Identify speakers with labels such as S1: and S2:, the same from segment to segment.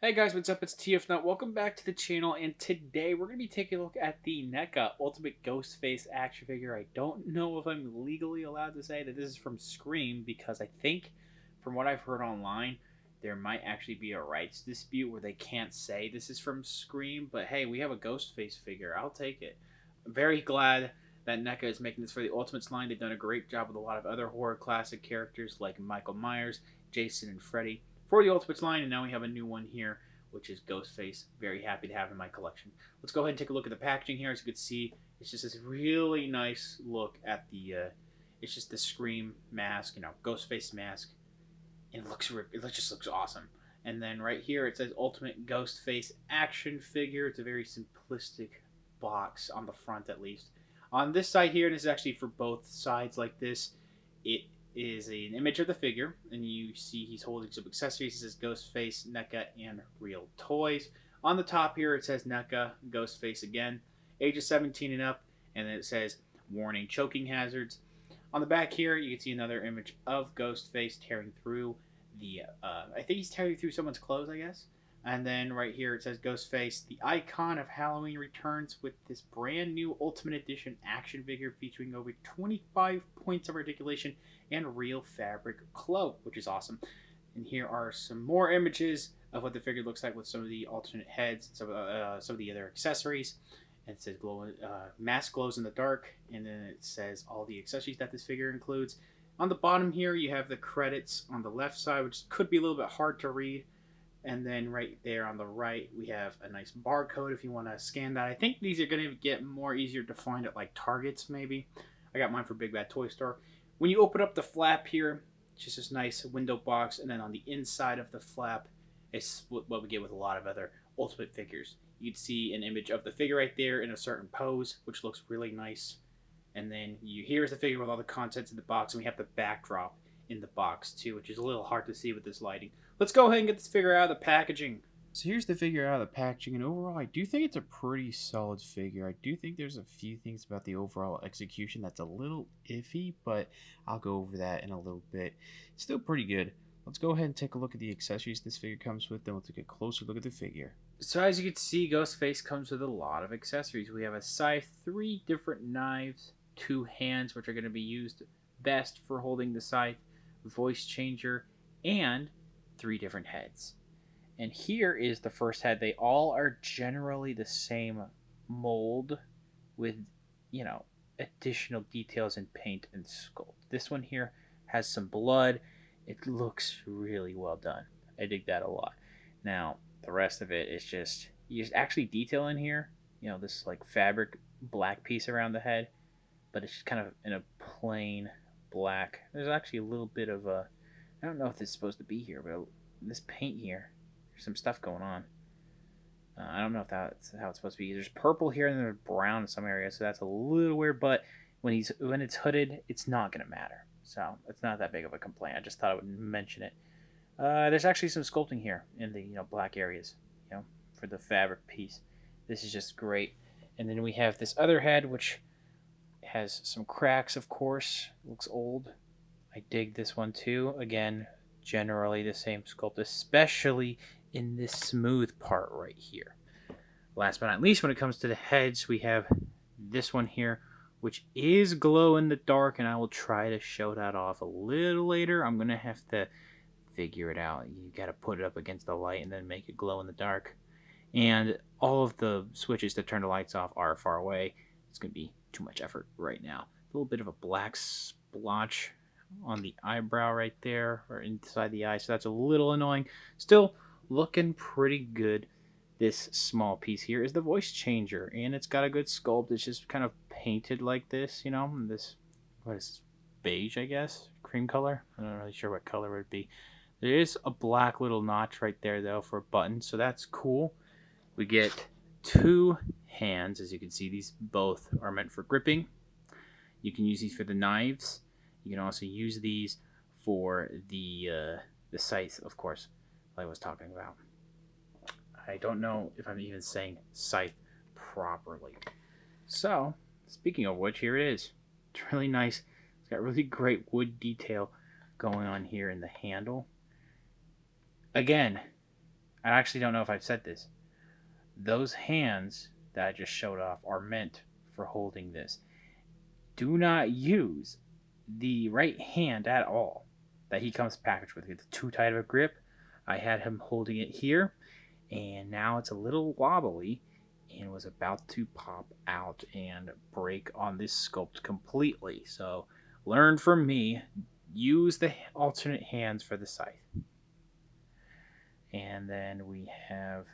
S1: Hey guys, what's up? It's TFNut. Welcome back to the channel, and today we're going to be taking a look at the NECA Ultimate Ghostface action figure. I don't know if I'm legally allowed to say that this is from Scream, because I think, from what I've heard online, there might actually be a rights dispute where they can't say this is from Scream, but hey, we have a Ghostface figure. I'll take it. I'm very glad that NECA is making this for the Ultimates line. They've done a great job with a lot of other horror classic characters like Michael Myers, Jason, and Freddy for the Ultimates line, and now we have a new one here, which is Ghostface. Very happy to have in my collection. Let's go ahead and take a look at the packaging here. As you can see, it's just this really nice look at the. It's just the Scream mask, Ghostface mask, and it just looks awesome. And then right here it says Ultimate Ghostface action figure. It's a very simplistic box on the front, at least. On this side here, and this is actually for both sides like this, it is an image of the figure, and you see he's holding some accessories. It says Ghostface, NECA, and Real Toys. On the top here, it says NECA, Ghostface again, ages 17 and up, and then it says warning, choking hazards. On the back here, you can see another image of Ghostface tearing through the, I think he's tearing through someone's clothes, I guess. And then right here it says Ghostface, the icon of Halloween, returns with this brand new Ultimate Edition action figure featuring over 25 points of articulation and real fabric cloak, which is awesome. And here are some more images of what the figure looks like with some of the alternate heads, some of the other accessories. And it says mask glows in the dark, and then it says all the accessories that this figure includes. On the bottom here, you have the credits on the left side, which could be a little bit hard to read. And then right there on the right, we have a nice barcode if you want to scan that. I think these are going to get more easier to find at like Targets, maybe. I got mine for Big Bad Toy Store. When you open up the flap here, it's just this nice window box. And then on the inside of the flap is what we get with a lot of other Ultimate figures. You'd see an image of the figure right there in a certain pose, which looks really nice. And then here's the figure with all the contents in the box. And we have the backdrop in the box too, which is a little hard to see with this lighting. Let's go ahead and get this figure out of the packaging. So here's the figure out of the packaging, and overall I do think it's a pretty solid figure. I do think there's a few things about the overall execution that's a little iffy, but I'll go over that in a little bit. It's still pretty good. Let's go ahead and take a look at the accessories this figure comes with, then we'll take a closer look at the figure. So as you can see, Ghostface comes with a lot of accessories. We have a scythe, 3 different knives, 2 hands, which are going to be used best for holding the scythe, voice changer, and 3 different heads. And here is the first head. They all are generally the same mold with, additional details in paint and sculpt. This one here has some blood. It looks really well done. I dig that a lot. Now, the rest of it is just, there's actually detail in here. This like fabric black piece around the head, but it's just kind of in a plain black. There's actually a little bit of a, I don't know if this is supposed to be here, but this paint here, there's some stuff going on. I don't know if that's how it's supposed to be. There's purple here and there's brown in some areas, so that's a little weird. But when it's hooded, it's not gonna matter. So it's not that big of a complaint. I just thought I would mention it. There's actually some sculpting here in the black areas, for the fabric piece. This is just great. And then we have this other head, which has some cracks, of course. Looks old. I dig this one too. Again, generally the same sculpt, especially in this smooth part right here. Last but not least, when it comes to the heads, we have this one here, which is glow in the dark, and I will try to show that off a little later. I'm gonna have to figure it out. You gotta put it up against the light and then make it glow in the dark. And all of the switches to turn the lights off are far away. It's gonna be too much effort right now. A little bit of a black splotch on the eyebrow right there, or inside the eye, so that's a little annoying. Still looking pretty good. This small piece here is the voice changer, and it's got a good sculpt. It's just kind of painted like this, this, what is this, beige, I guess, cream color. I'm not really sure what color it would be. There is a black little notch right there though for a button, so that's cool. We get 2 hands. As you can see, these both are meant for gripping. You can use these for the knives. You can also use these for the scythe, of course, like I was talking about. I don't know if I'm even saying scythe properly. So, speaking of which, here it is. It's really nice. It's got really great wood detail going on here in the handle. Again, I actually don't know if I've said this. Those hands that I just showed off are meant for holding this. Do not use the right hand at all that he comes packaged with. It's too tight of a grip. I had him holding it here, and now it's a little wobbly and was about to pop out and break on this sculpt completely. So learn from me, use the alternate hands for the scythe. And then we have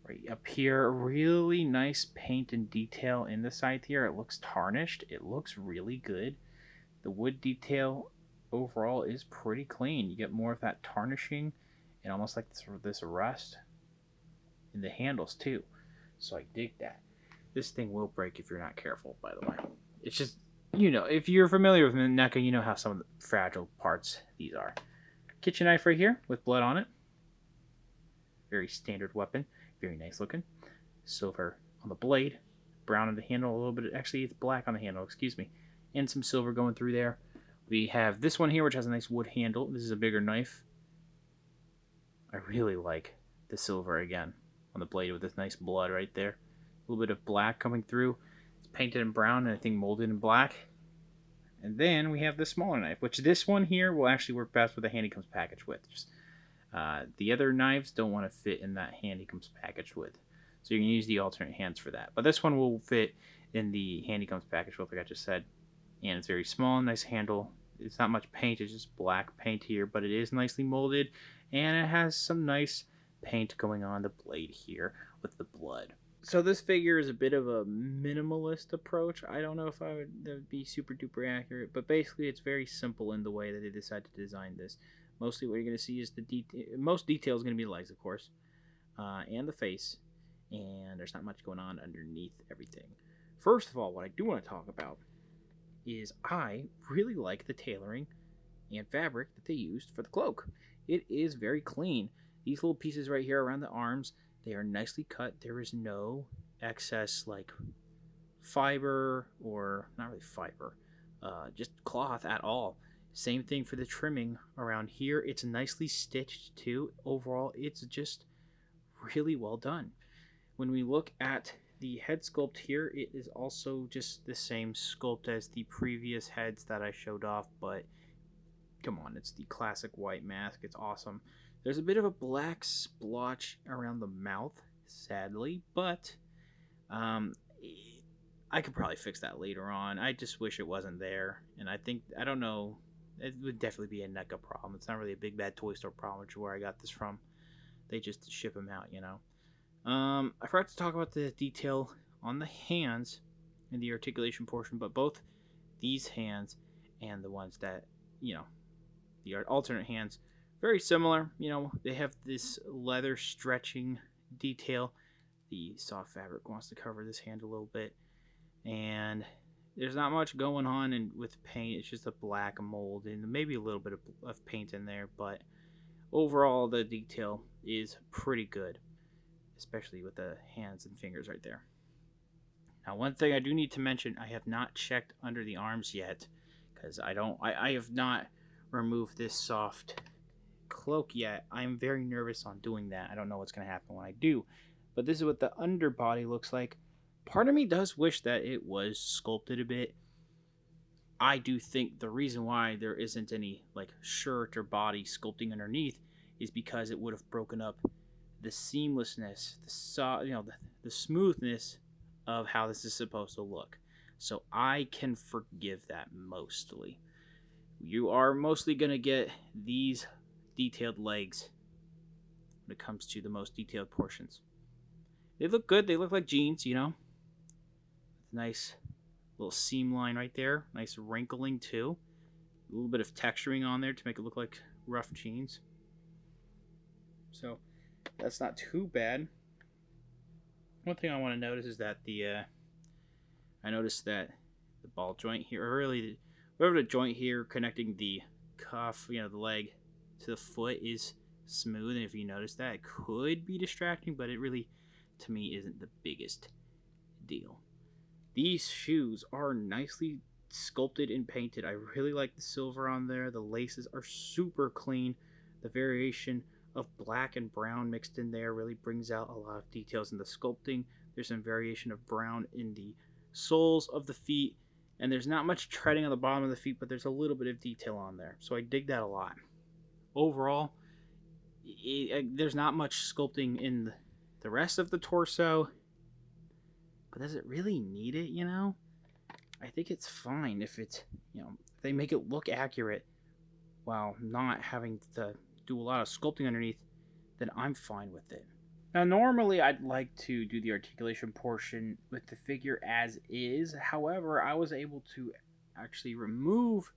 S1: right up here a really nice paint and detail in the scythe here. It looks tarnished. It looks really good. The wood detail overall is pretty clean. You get more of that tarnishing and almost like this rust in the handles too. So I dig that. This thing will break if you're not careful, by the way. It's just, if you're familiar with NECA, you know how some of the fragile parts these are. Kitchen knife right here with blood on it. Very standard weapon. Very nice looking. Silver on the blade. Brown on the handle a little bit. Actually, it's black on the handle, excuse me. And some silver going through there. We have this one here, which has a nice wood handle. This is a bigger knife. I really like the silver again on the blade with this nice blood right there. A little bit of black coming through. It's painted in brown and I think molded in black. And then we have the smaller knife, which this one here will actually work best with the hand he comes packaged with. The other knives don't want to fit in that hand he comes packaged with. So you can use the alternate hands for that. But this one will fit in the hand he comes packaged with, like I just said. And it's very small, nice handle. It's not much paint, it's just black paint here, but it is nicely molded. And it has some nice paint going on the blade here with the blood. So this figure is a bit of a minimalist approach. I don't know if that would be super duper accurate, but basically it's very simple in the way that they decided to design this. Mostly what you're going to see is most detail is going to be the legs, of course, and the face, and there's not much going on underneath everything. First of all, what I do want to talk about is I really like the tailoring and fabric that they used for the cloak. It is very clean. These little pieces right here around the arms, they are nicely cut. There is no excess like fiber, or not really fiber, just cloth at all. Same thing for the trimming around here. It's nicely stitched too. Overall, it's just really well done. When we look at the head sculpt here, it is also just the same sculpt as the previous heads that I showed off, but come on, it's the classic white mask. It's awesome. There's a bit of a black splotch around the mouth, sadly, but I could probably fix that later on. I just wish it wasn't there, and I don't know, it would definitely be a NECA problem. It's not really a big bad toy store problem, which is where I got this from. They just ship them out, I forgot to talk about the detail on the hands and the articulation portion, but both these hands and the ones that, the alternate hands, very similar. They have this leather stretching detail. The soft fabric wants to cover this hand a little bit, and there's not much going on with paint. It's just a black mold and maybe a little bit of paint in there, but overall the detail is pretty good, especially with the hands and fingers right there. Now, one thing I do need to mention, I have not checked under the arms yet, because I have not removed this soft cloak yet. I'm very nervous on doing that. I don't know what's going to happen when I do, but this is what the underbody looks like. Part of me does wish that it was sculpted a bit. I do think the reason why there isn't any like shirt or body sculpting underneath is because it would have broken up the seamlessness, the smoothness of how this is supposed to look. So I can forgive that mostly. You are mostly going to get these detailed legs when it comes to the most detailed portions. They look good. They look like jeans, Nice little seam line right there. Nice wrinkling too. A little bit of texturing on there to make it look like rough jeans. So that's not too bad. One thing I want to notice is that I noticed that the ball joint here, or really whatever the joint here connecting the cuff, the leg to the foot, is smooth. And if you notice that, it could be distracting, but it really, to me, isn't the biggest deal. These shoes are nicely sculpted and painted. I really like the silver on there. The laces are super clean. The variation of black and brown mixed in there really brings out a lot of details in the sculpting. There's some variation of brown in the soles of the feet, and there's not much treading on the bottom of the feet, but there's a little bit of detail on there. So I dig that a lot. Overall, there's not much sculpting in the rest of the torso, but does it really need it, you know? I think it's fine if it's, if they make it look accurate while not having to do a lot of sculpting underneath, then I'm fine with it. Now, normally I'd like to do the articulation portion with the figure as is. However, I was able to actually remove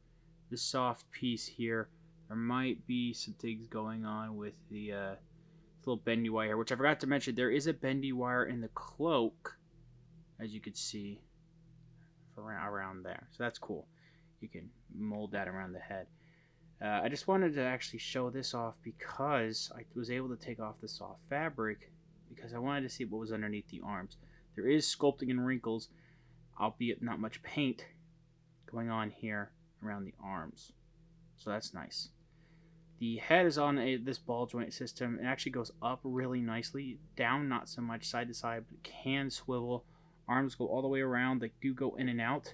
S1: the soft piece here. There might be some things going on with the little bendy wire, which I forgot to mention. There is a bendy wire in the cloak, as you can see, around there. So that's cool. You can mold that around the head. I just wanted to actually show this off because I was able to take off the soft fabric because I wanted to see what was underneath the arms. There is sculpting and wrinkles, albeit not much paint going on here around the arms. So that's nice. The head is on this ball joint system. It actually goes up really nicely, down not so much, side to side, but it can swivel. Arms go all the way around. They do go in and out.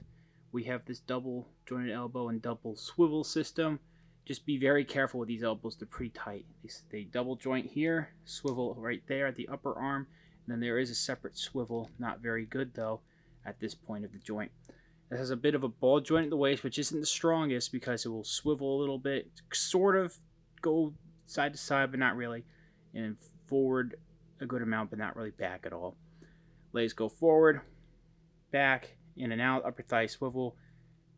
S1: We have this double jointed elbow and double swivel system. Just be very careful with these elbows. They're pretty tight. They double joint here, swivel right there at the upper arm, and then there is a separate swivel, not very good though, at this point of the joint. It has a bit of a ball joint at the waist, which isn't the strongest because it will swivel a little bit, sort of go side to side, but not really, and forward a good amount, but not really back at all. Legs go forward, back, in and out, upper thigh swivel.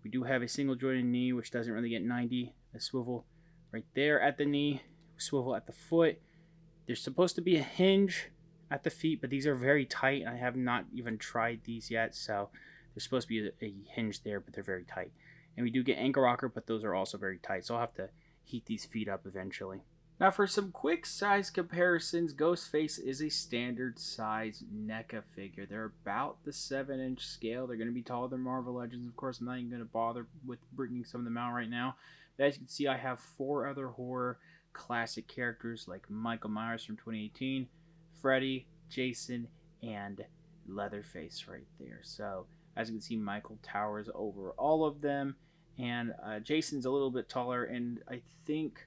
S1: We do have a single jointed knee, which doesn't really get 90. A swivel right there at the knee, swivel at the foot. There's supposed to be a hinge at the feet, but these are very tight. I have not even tried these yet, so there's supposed to be a hinge there, but they're very tight. And we do get ankle rocker, but those are also very tight, so I'll have to heat these feet up eventually. Now for some quick size comparisons, Ghostface is a standard size NECA figure. They're about the 7-inch scale. They're going to be taller than Marvel Legends. Of course, I'm not even going to bother with bringing some of them out right now. But as you can see, I have 4 other horror classic characters like Michael Myers from 2018, Freddy, Jason, and Leatherface right there. So as you can see, Michael towers over all of them, and Jason's a little bit taller, and I think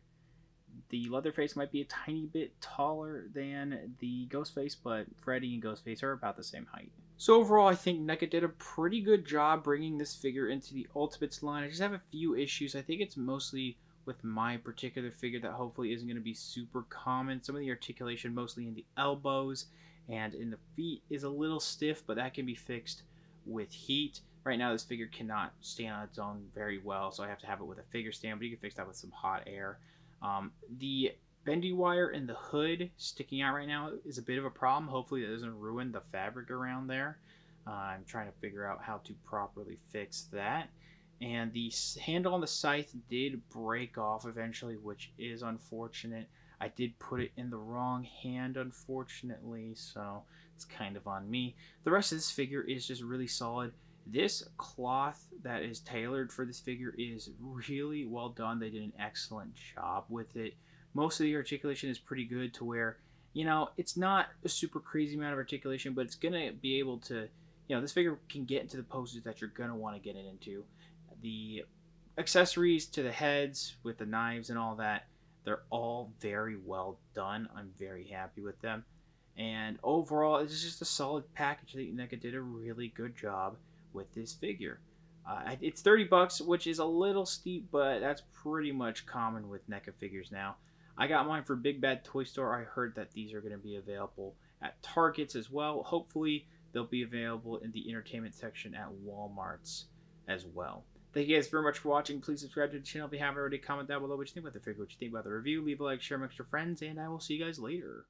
S1: the Leatherface might be a tiny bit taller than the Ghostface, but Freddy and Ghostface are about the same height. So overall, I think NECA did a pretty good job bringing this figure into the Ultimates line. I just have a few issues. I think it's mostly with my particular figure that hopefully isn't going to be super common. Some of the articulation, mostly in the elbows and in the feet, is a little stiff, but that can be fixed with heat. Right now, this figure cannot stand on its own very well, so I have to have it with a figure stand, but you can fix that with some hot air. The bendy wire in the hood sticking out right now is a bit of a problem. Hopefully that doesn't ruin the fabric around there. I'm trying to figure out how to properly fix that. And the handle on the scythe did break off eventually, which is unfortunate. I did put it in the wrong hand, unfortunately, so it's kind of on me. The rest of this figure is just really solid. This cloth that is tailored for this figure is really well done. They did an excellent job with it. Most of the articulation is pretty good to where, it's not a super crazy amount of articulation, but it's going to be able to, this figure can get into the poses that you're going to want to get it into. The accessories to the heads with the knives and all that, they're all very well done. I'm very happy with them. And overall, it's just a solid package. I think NECA did a really good job with this figure. It's $30, which is a little steep, but that's pretty much common with NECA figures now. I got mine for Big Bad Toy Store. I heard that these are going to be available at Targets as well. Hopefully, they'll be available in the entertainment section at Walmart's as well. Thank you guys very much for watching. Please subscribe to the channel if you haven't already. Comment down below what you think about the figure, what you think about the review. Leave a like, share amongst your friends, and I will see you guys later.